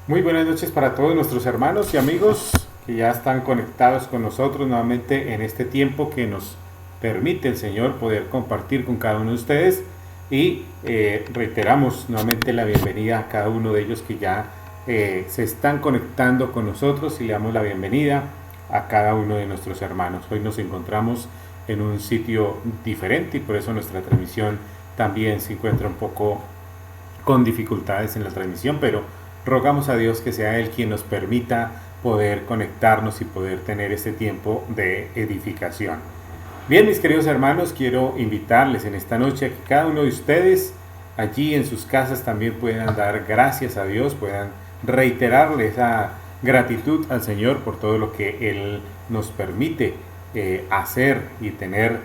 Muy buenas noches para todos nuestros hermanos y amigos que ya están conectados con nosotros nuevamente en este tiempo que nos permite el Señor poder compartir con cada uno de ustedes y reiteramos nuevamente la bienvenida a cada uno de ellos que ya se están conectando con nosotros y le damos la bienvenida a cada uno de nuestros hermanos. Hoy nos encontramos en un sitio diferente y por eso nuestra transmisión también se encuentra un poco con dificultades en la transmisión, pero rogamos a Dios que sea Él quien nos permita poder conectarnos y poder tener este tiempo de edificación. Bien, mis queridos hermanos, quiero invitarles en esta noche a que cada uno de ustedes allí en sus casas también puedan dar gracias a Dios, puedan reiterarle esa gratitud al Señor por todo lo que Él nos permite hacer y tener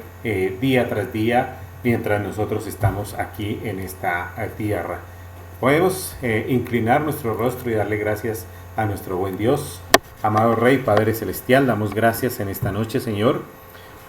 día tras día mientras nosotros estamos aquí en esta tierra. Podemos inclinar nuestro rostro y darle gracias a nuestro buen Dios. Amado Rey, Padre Celestial, damos gracias en esta noche, Señor,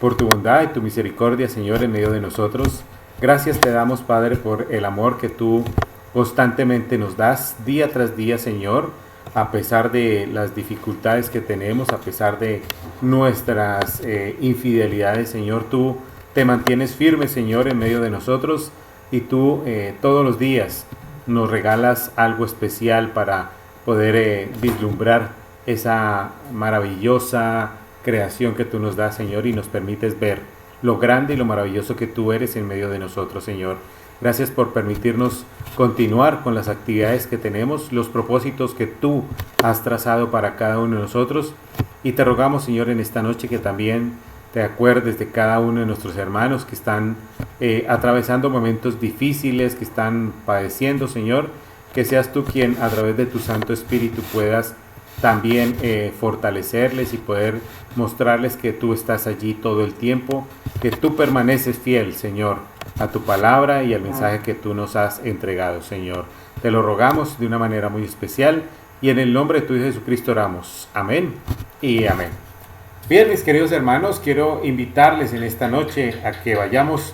por tu bondad y tu misericordia, Señor, en medio de nosotros. Gracias te damos, Padre, por el amor que tú constantemente nos das día tras día, Señor, a pesar de las dificultades que tenemos, a pesar de nuestras infidelidades, Señor, tú te mantienes firme, Señor, en medio de nosotros y tú todos los días nos regalas algo especial para poder vislumbrar esa maravillosa creación que tú nos das, Señor, y nos permites ver lo grande y lo maravilloso que tú eres en medio de nosotros, Señor. Gracias por permitirnos continuar con las actividades que tenemos, los propósitos que tú has trazado para cada uno de nosotros. Y te rogamos, Señor, en esta noche que también te acuerdes de cada uno de nuestros hermanos que están atravesando momentos difíciles, que están padeciendo, Señor, que seas tú quien a través de tu Santo Espíritu puedas también fortalecerles y poder mostrarles que tú estás allí todo el tiempo, que tú permaneces fiel, Señor, a tu palabra y al mensaje que tú nos has entregado, Señor. Te lo rogamos de una manera muy especial y en el nombre de tu Hijo Jesucristo oramos. Amén y amén. Bien, mis queridos hermanos, quiero invitarles en esta noche a que vayamos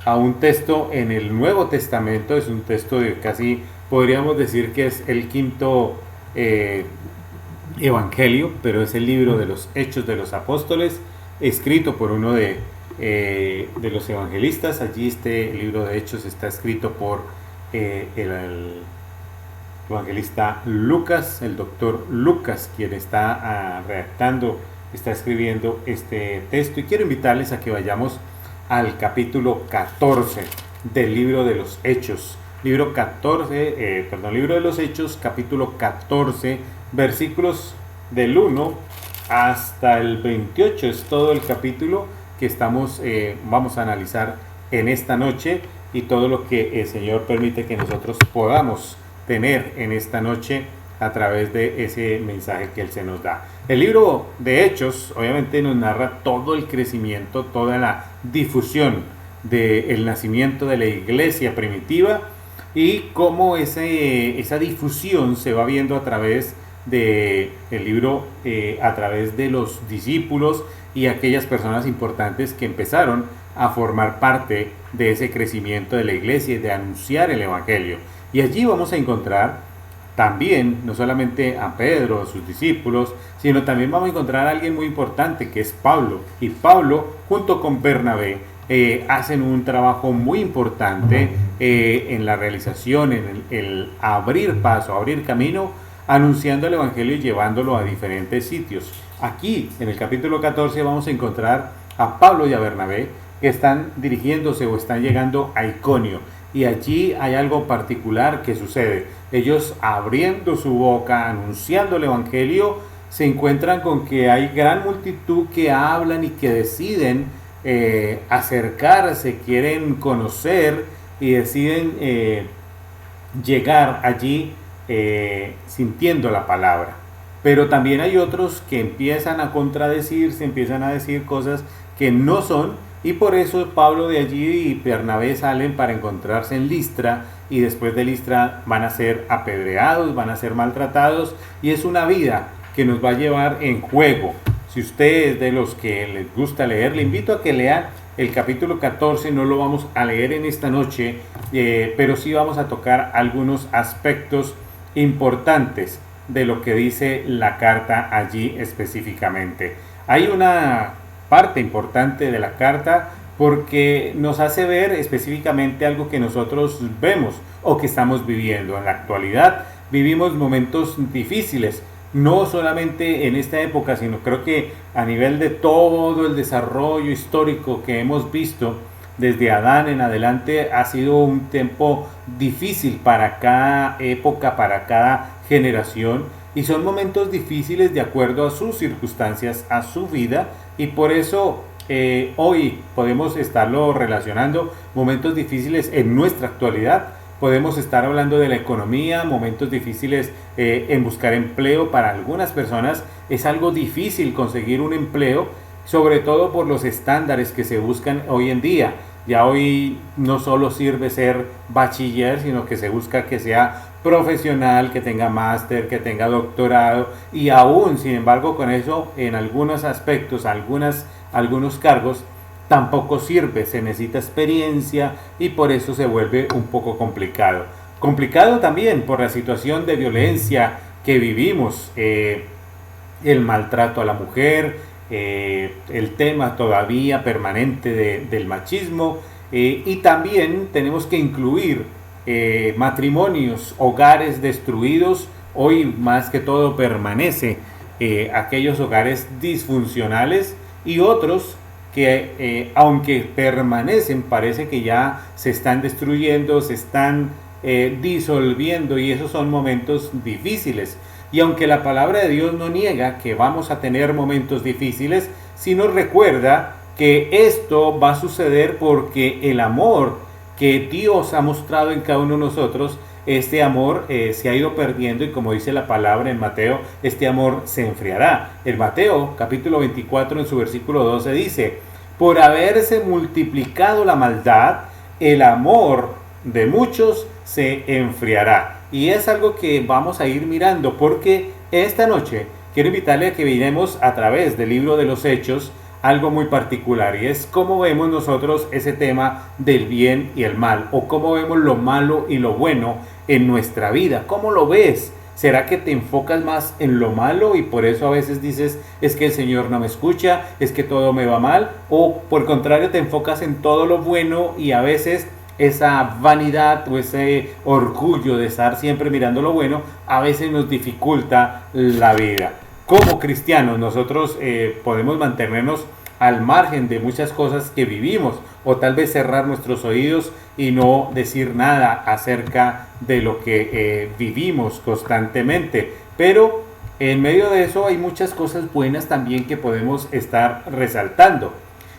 a un texto en el Nuevo Testamento. Es un texto de casi, podríamos decir que es el quinto evangelio, pero es el libro de los Hechos de los Apóstoles, escrito por uno de los evangelistas. Allí este libro de Hechos está escrito por el evangelista Lucas, el doctor Lucas, quien está redactando, está escribiendo este texto, y quiero invitarles a que vayamos al capítulo 14 del libro de los Hechos. Libro de los Hechos, capítulo 14, versículos del 1 hasta el 28. Es todo el capítulo que vamos a analizar en esta noche y todo lo que el Señor permite que nosotros podamos tener en esta noche a través de ese mensaje que Él se nos da. El libro de Hechos obviamente nos narra todo el crecimiento, toda la difusión del nacimiento de la iglesia primitiva y cómo esa difusión se va viendo a través del libro, a través de los discípulos y aquellas personas importantes que empezaron a formar parte de ese crecimiento de la iglesia y de anunciar el evangelio. Y allí vamos a encontrar también, no solamente a Pedro, a sus discípulos, sino también vamos a encontrar a alguien muy importante que es Pablo. Y Pablo, junto con Bernabé, hacen un trabajo muy importante en la realización, en el abrir paso, abrir camino, anunciando el evangelio y llevándolo a diferentes sitios. Aquí, en el capítulo 14, vamos a encontrar a Pablo y a Bernabé que están dirigiéndose o están llegando a Iconio. Y allí hay algo particular que sucede. Ellos, abriendo su boca, anunciando el evangelio, se encuentran con que hay gran multitud que hablan y que deciden acercarse, quieren conocer y deciden llegar allí sintiendo la palabra. Pero también hay otros que empiezan a contradecirse, empiezan a decir cosas que no son. Y por eso Pablo de allí y Bernabé salen para encontrarse en Listra, y después de Listra van a ser apedreados, van a ser maltratados, y es una vida que nos va a llevar en juego. Si usted es de los que les gusta leer, le invito a que lean el capítulo 14, no lo vamos a leer en esta noche, pero sí vamos a tocar algunos aspectos importantes de lo que dice la carta allí específicamente. Hay una parte importante de la carta porque nos hace ver específicamente algo que nosotros vemos o que estamos viviendo. En la actualidad vivimos momentos difíciles, no solamente en esta época, sino creo que a nivel de todo el desarrollo histórico que hemos visto desde Adán en adelante ha sido un tiempo difícil para cada época, para cada generación, y son momentos difíciles de acuerdo a sus circunstancias, a su vida, y por eso hoy podemos estarlo relacionando, momentos difíciles en nuestra actualidad. Podemos estar hablando de la economía, momentos difíciles en buscar empleo. Para algunas personas es algo difícil conseguir un empleo, sobre todo por los estándares que se buscan hoy en día. Ya hoy no solo sirve ser bachiller, sino que se busca que sea profesional, que tenga máster, que tenga doctorado, y aún, sin embargo, con eso, en algunos aspectos, algunos cargos, tampoco sirve, se necesita experiencia y por eso se vuelve un poco complicado. Complicado también por la situación de violencia que vivimos, el maltrato a la mujer, el tema todavía permanente del machismo, y también tenemos que incluir matrimonios, hogares destruidos. Hoy más que todo permanece aquellos hogares disfuncionales y otros que aunque permanecen parece que ya se están destruyendo, se están disolviendo, y esos son momentos difíciles. Y aunque la palabra de Dios no niega que vamos a tener momentos difíciles, sí nos recuerda que esto va a suceder porque el amor que Dios ha mostrado en cada uno de nosotros, este amor se ha ido perdiendo, y como dice la palabra en Mateo, este amor se enfriará. En Mateo capítulo 24 en su versículo 12 dice: por haberse multiplicado la maldad, el amor de muchos se enfriará. Y es algo que vamos a ir mirando, porque esta noche quiero invitarle a que miremos a través del libro de los Hechos algo muy particular, y es cómo vemos nosotros ese tema del bien y el mal, o cómo vemos lo malo y lo bueno en nuestra vida. ¿Cómo lo ves? ¿Será que te enfocas más en lo malo y por eso a veces dices, es que el Señor no me escucha, es que todo me va mal? ¿O por el contrario te enfocas en todo lo bueno y a veces esa vanidad o ese orgullo de estar siempre mirando lo bueno a veces nos dificulta la vida? Como cristianos nosotros podemos mantenernos al margen de muchas cosas que vivimos, o tal vez cerrar nuestros oídos y no decir nada acerca de lo que vivimos constantemente. Pero en medio de eso hay muchas cosas buenas también que podemos estar resaltando.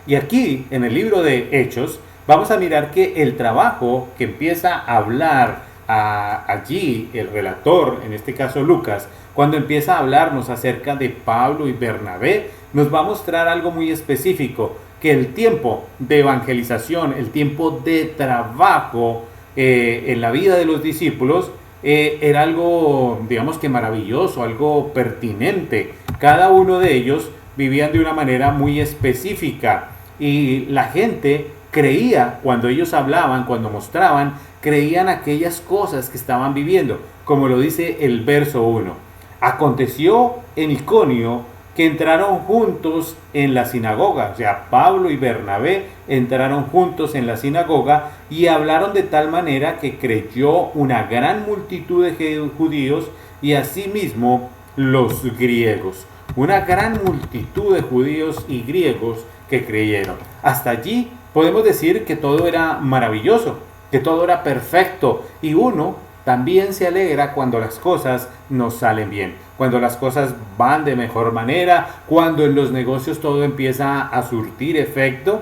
Y aquí en el libro de Hechos vamos a mirar que el trabajo que empieza a hablar allí el relator, en este caso Lucas, cuando empieza a hablarnos acerca de Pablo y Bernabé, nos va a mostrar algo muy específico, que el tiempo de evangelización, el tiempo de trabajo en la vida de los discípulos era algo, digamos que maravilloso, algo pertinente. Cada uno de ellos vivían de una manera muy específica, y la gente creía cuando ellos hablaban, cuando mostraban, creían aquellas cosas que estaban viviendo, como lo dice el verso 1. Aconteció en Iconio que entraron juntos en la sinagoga, o sea, Pablo y Bernabé entraron juntos en la sinagoga y hablaron de tal manera que creyó una gran multitud de judíos y asimismo los griegos. Una gran multitud de judíos y griegos que creyeron. Hasta allí podemos decir que todo era maravilloso, que todo era perfecto, y uno también se alegra cuando las cosas nos salen bien, cuando las cosas van de mejor manera, cuando en los negocios todo empieza a surtir efecto,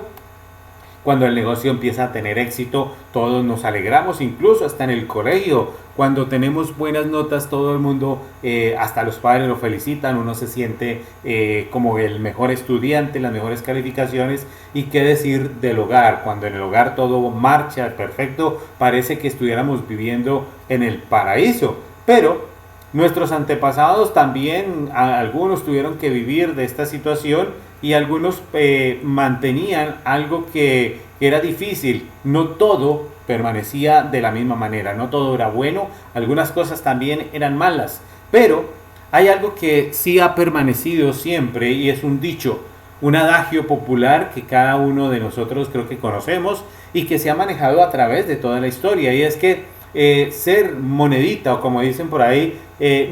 cuando el negocio empieza a tener éxito, todos nos alegramos, incluso hasta en el colegio, cuando tenemos buenas notas, todo el mundo, hasta los padres lo felicitan, uno se siente como el mejor estudiante, las mejores calificaciones. Y qué decir del hogar, cuando en el hogar todo marcha perfecto, parece que estuviéramos viviendo en el paraíso. Pero nuestros antepasados también, algunos tuvieron que vivir de esta situación, y algunos mantenían algo que era difícil. No todo permanecía de la misma manera, no todo era bueno, algunas cosas también eran malas, Pero hay algo que sí ha permanecido siempre y es un dicho, un adagio popular que cada uno de nosotros creo que conocemos y que se ha manejado a través de toda la historia, y es que ser monedita, o como dicen por ahí,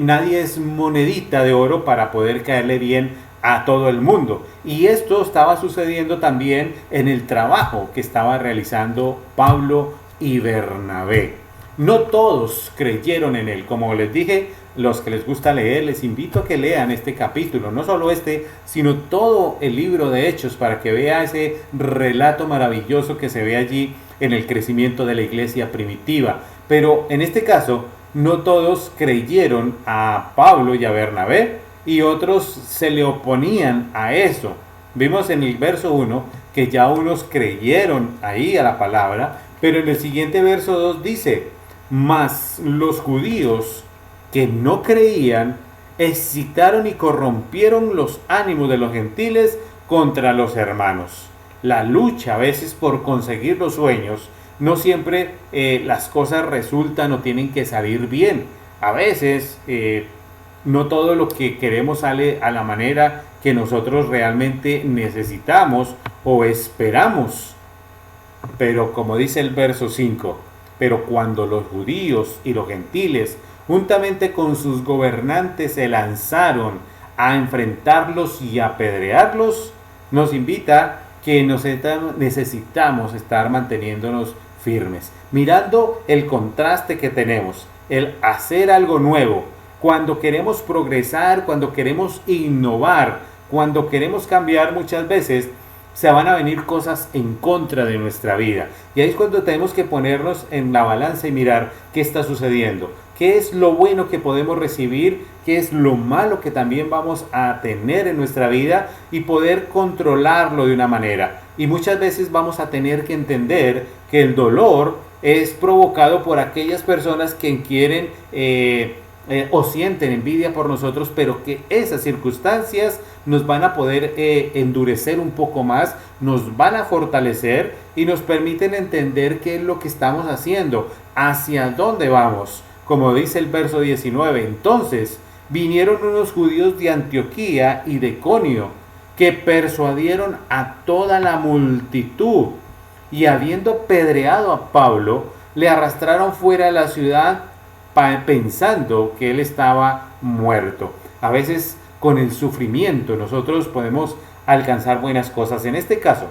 nadie es monedita de oro para poder caerle bien a todo el mundo. Y esto estaba sucediendo también en el trabajo que estaba realizando Pablo y Bernabé. No todos creyeron en él. Como les dije, los que les gusta leer, les invito a que lean este capítulo, no solo este, sino todo el libro de Hechos, para que vea ese relato maravilloso que se ve allí en el crecimiento de la iglesia primitiva. Pero en este caso, no todos creyeron a Pablo y a Bernabé, y otros se le oponían a eso. Vimos en el verso 1 que ya unos creyeron ahí a la palabra, pero en el siguiente verso 2 dice: mas los judíos que no creían excitaron y corrompieron los ánimos de los gentiles contra los hermanos. La lucha a veces por conseguir los sueños, no siempre las cosas resultan o tienen que salir bien. A veces no todo lo que queremos sale a la manera que nosotros realmente necesitamos o esperamos. Pero como dice el verso 5, pero cuando los judíos y los gentiles, juntamente con sus gobernantes, se lanzaron a enfrentarlos y apedrearlos, nos invita que necesitamos estar manteniéndonos firmes, mirando el contraste que tenemos, el hacer algo nuevo. Cuando queremos progresar, cuando queremos innovar, cuando queremos cambiar, muchas veces se van a venir cosas en contra de nuestra vida. Y ahí es cuando tenemos que ponernos en la balanza y mirar qué está sucediendo, qué es lo bueno que podemos recibir, qué es lo malo que también vamos a tener en nuestra vida, y poder controlarlo de una manera. Y muchas veces vamos a tener que entender que el dolor es provocado por aquellas personas que quieren o sienten envidia por nosotros, pero que esas circunstancias nos van a poder endurecer un poco más, nos van a fortalecer y nos permiten entender qué es lo que estamos haciendo, hacia dónde vamos. Como dice el verso 19, entonces vinieron unos judíos de Antioquía y de Iconio, que persuadieron a toda la multitud, y habiendo pedreado a Pablo, le arrastraron fuera de la ciudad, pensando que él estaba muerto. A veces con el sufrimiento nosotros podemos alcanzar buenas cosas. En este caso,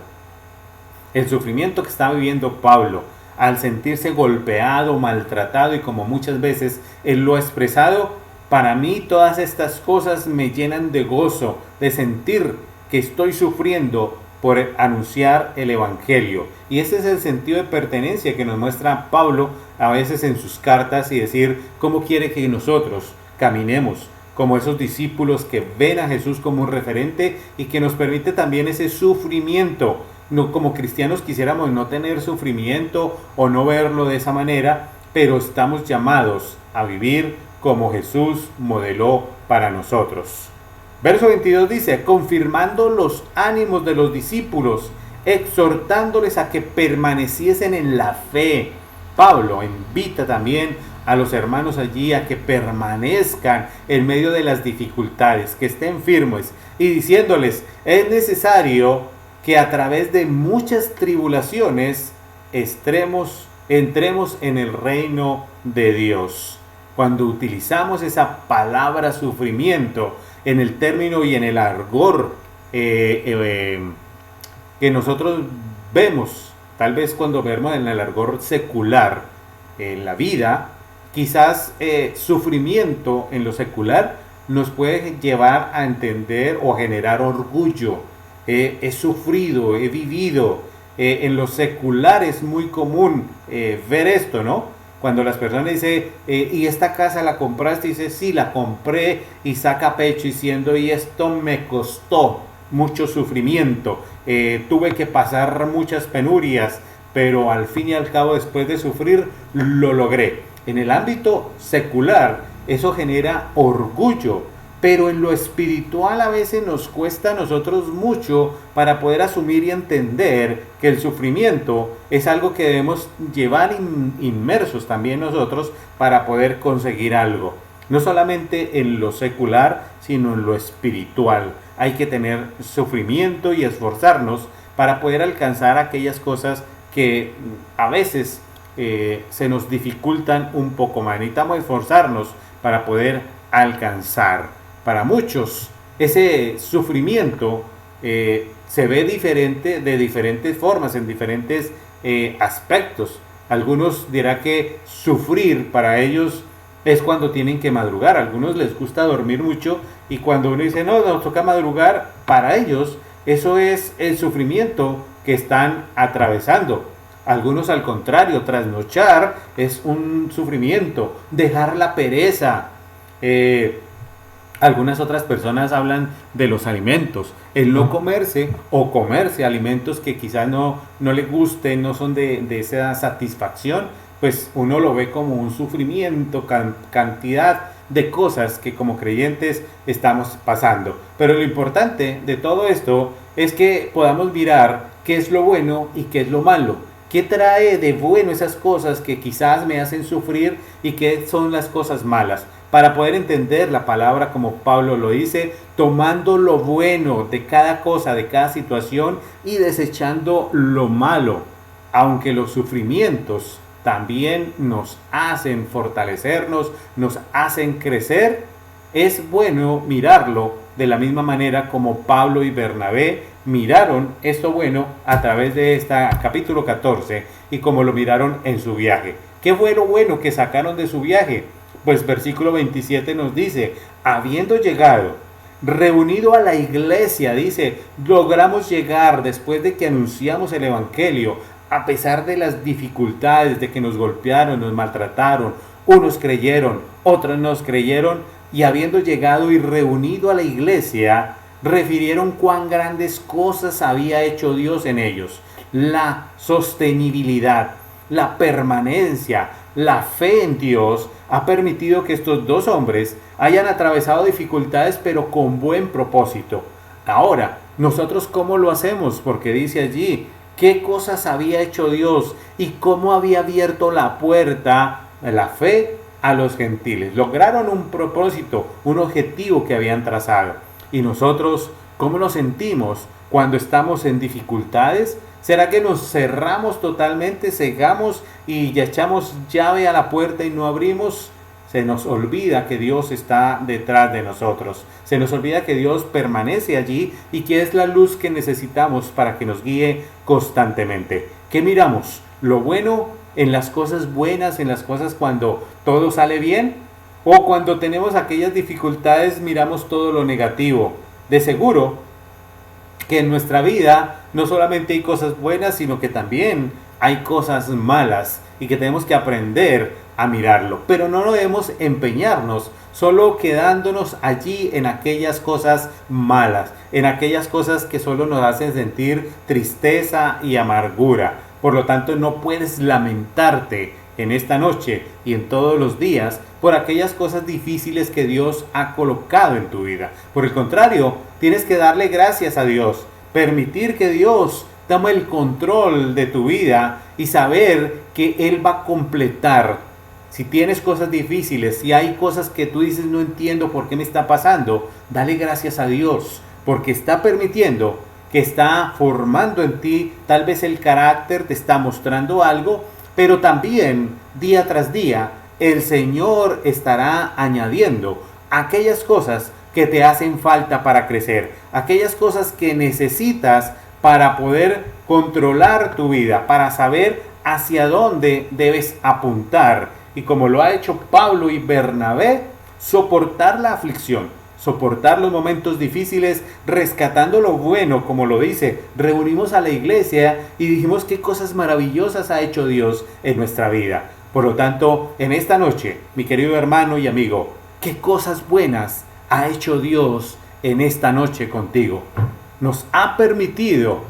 el sufrimiento que está viviendo Pablo, al sentirse golpeado, maltratado, y como muchas veces él lo ha expresado, para mí todas estas cosas me llenan de gozo, de sentir que estoy sufriendo por anunciar el evangelio. Y ese es el sentido de pertenencia que nos muestra Pablo a veces en sus cartas, y decir cómo quiere que nosotros caminemos como esos discípulos que ven a Jesús como un referente, y que nos permite también ese sufrimiento. No, como cristianos quisiéramos no tener sufrimiento o no verlo de esa manera, pero estamos llamados a vivir como Jesús modeló para nosotros. Verso 22 dice: confirmando los ánimos de los discípulos, exhortándoles a que permaneciesen en la fe. Pablo invita también a los hermanos allí a que permanezcan en medio de las dificultades, que estén firmes, y diciéndoles: es necesario que a través de muchas tribulaciones entremos en el reino de Dios. Cuando utilizamos esa palabra sufrimiento en el término y en el argor que nosotros vemos, tal vez cuando vemos en el argor secular en la vida, quizás sufrimiento en lo secular nos puede llevar a entender o generar orgullo. He sufrido, he vivido. En lo secular es muy común ver esto, ¿no? Cuando las personas dicen, ¿y esta casa la compraste? Y dice, sí, la compré, y saca pecho diciendo, y esto me costó mucho sufrimiento, tuve que pasar muchas penurias, pero al fin y al cabo, después de sufrir, lo logré. En el ámbito secular, eso genera orgullo, pero en lo espiritual a veces nos cuesta a nosotros mucho para poder asumir y entender que el sufrimiento es algo que debemos llevar inmersos también nosotros para poder conseguir algo. no solamente en lo secular, sino en lo espiritual. Hay que tener sufrimiento y esforzarnos para poder alcanzar aquellas cosas que a veces se nos dificultan un poco más. Necesitamos esforzarnos para poder alcanzar. Para muchos, ese sufrimiento se ve diferente de diferentes formas, en diferentes aspectos. Algunos dirán que sufrir para ellos es cuando tienen que madrugar. A algunos les gusta dormir mucho y cuando uno dice no, nos toca madrugar, para ellos eso es el sufrimiento que están atravesando. Algunos al contrario, trasnochar es un sufrimiento, dejar la pereza. Algunas otras personas hablan de los alimentos, el no comerse o comerse alimentos que quizás no les gusten, no son de esa satisfacción, pues uno lo ve como un sufrimiento, cantidad de cosas que como creyentes estamos pasando. Pero lo importante de todo esto es que podamos mirar qué es lo bueno y qué es lo malo. ¿Qué trae de bueno esas cosas que quizás me hacen sufrir y qué son las cosas malas? Para poder entender la palabra como Pablo lo dice, tomando lo bueno de cada cosa, de cada situación y desechando lo malo. Aunque los sufrimientos también nos hacen fortalecernos, nos hacen crecer, es bueno mirarlo de la misma manera como Pablo y Bernabé miraron esto bueno a través de este capítulo 14 y como lo miraron en su viaje. ¿Qué fue lo bueno que sacaron de su viaje? Pues versículo 27 nos dice, habiendo llegado, reunido a la iglesia, dice, logramos llegar después de que anunciamos el evangelio, a pesar de las dificultades, de que nos golpearon, nos maltrataron, unos creyeron, otros no creyeron, y habiendo llegado y reunido a la iglesia, refirieron cuán grandes cosas había hecho Dios en ellos. La sostenibilidad, la permanencia, la fe en Dios ha permitido que estos dos hombres hayan atravesado dificultades pero con buen propósito. Ahora, ¿nosotros cómo lo hacemos? Porque dice allí, ¿qué cosas había hecho Dios y cómo había abierto la puerta de la fe a los gentiles? Lograron un propósito, un objetivo que habían trazado. ¿Y nosotros cómo nos sentimos cuando estamos en dificultades? ¿Será que nos cerramos totalmente, cegamos y ya echamos llave a la puerta y no abrimos? Se nos olvida que Dios está detrás de nosotros. Se nos olvida que Dios permanece allí y que es la luz que necesitamos para que nos guíe constantemente. ¿Qué miramos? ¿Lo bueno en las cosas buenas, en las cosas cuando todo sale bien? ¿O cuando tenemos aquellas dificultades miramos todo lo negativo? De seguro que en nuestra vida no solamente hay cosas buenas, sino que también hay cosas malas y que tenemos que aprender a mirarlo. Pero no debemos empeñarnos solo quedándonos allí en aquellas cosas malas, en aquellas cosas que solo nos hacen sentir tristeza y amargura. Por lo tanto, no puedes lamentarte en esta noche y en todos los días por aquellas cosas difíciles que Dios ha colocado en tu vida. Por el contrario, tienes que darle gracias a Dios, permitir que Dios tome el control de tu vida y saber que Él va a completar. Si tienes cosas difíciles, si hay cosas que tú dices no entiendo por qué me está pasando, dale gracias a Dios, porque está permitiendo, que está formando en ti tal vez el carácter, te está mostrando algo, pero también día tras día el Señor estará añadiendo aquellas cosas que te hacen falta para crecer, aquellas cosas que necesitas para poder controlar tu vida, para saber hacia dónde debes apuntar. Y como lo ha hecho Pablo y Bernabé, soportar la aflicción, soportar los momentos difíciles, rescatando lo bueno, como lo dice. Reunimos a la iglesia y dijimos qué cosas maravillosas ha hecho Dios en nuestra vida. Por lo tanto, en esta noche, mi querido hermano y amigo, qué cosas buenas ha hecho Dios en esta noche contigo. Nos ha permitido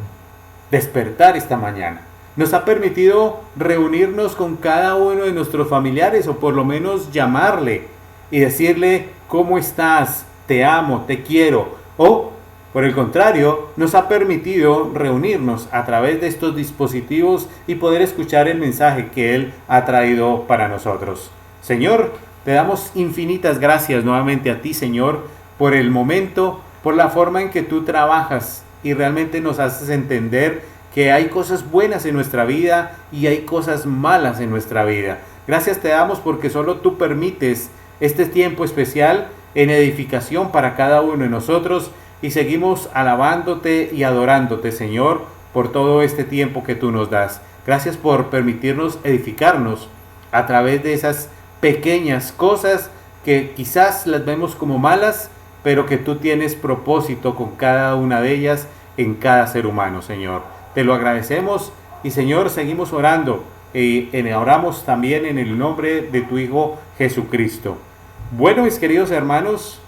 despertar esta mañana. Nos ha permitido reunirnos con cada uno de nuestros familiares, o por lo menos llamarle y decirle cómo estás, te amo, te quiero. O por el contrario, nos ha permitido reunirnos a través de estos dispositivos y poder escuchar el mensaje que Él ha traído para nosotros. Señor, Te damos infinitas gracias nuevamente a ti, Señor, por el momento, por la forma en que tú trabajas y realmente nos haces entender que hay cosas buenas en nuestra vida y hay cosas malas en nuestra vida. Gracias te damos porque solo tú permites este tiempo especial en edificación para cada uno de nosotros y seguimos alabándote y adorándote, Señor, por todo este tiempo que tú nos das. Gracias por permitirnos edificarnos a través de esas pequeñas cosas que quizás las vemos como malas, pero que tú tienes propósito con cada una de ellas en cada ser humano, Señor. Te lo agradecemos y, Señor, seguimos orando. Oramos también en el nombre de tu Hijo Jesucristo. Bueno, mis queridos hermanos,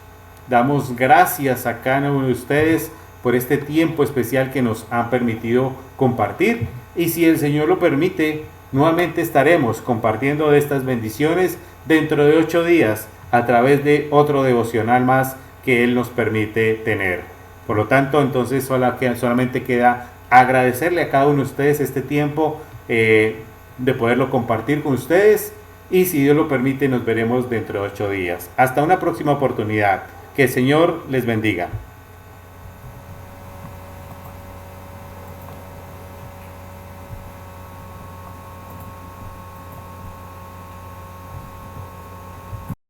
damos gracias a cada uno de ustedes por este tiempo especial que nos han permitido compartir. Y si el Señor lo permite, nuevamente estaremos compartiendo de estas bendiciones dentro de 8 días a través de otro devocional más que Él nos permite tener. Por lo tanto, entonces solamente queda agradecerle a cada uno de ustedes este tiempo de poderlo compartir con ustedes. Y si Dios lo permite, nos veremos dentro de 8 días. Hasta una próxima oportunidad. Que el Señor les bendiga.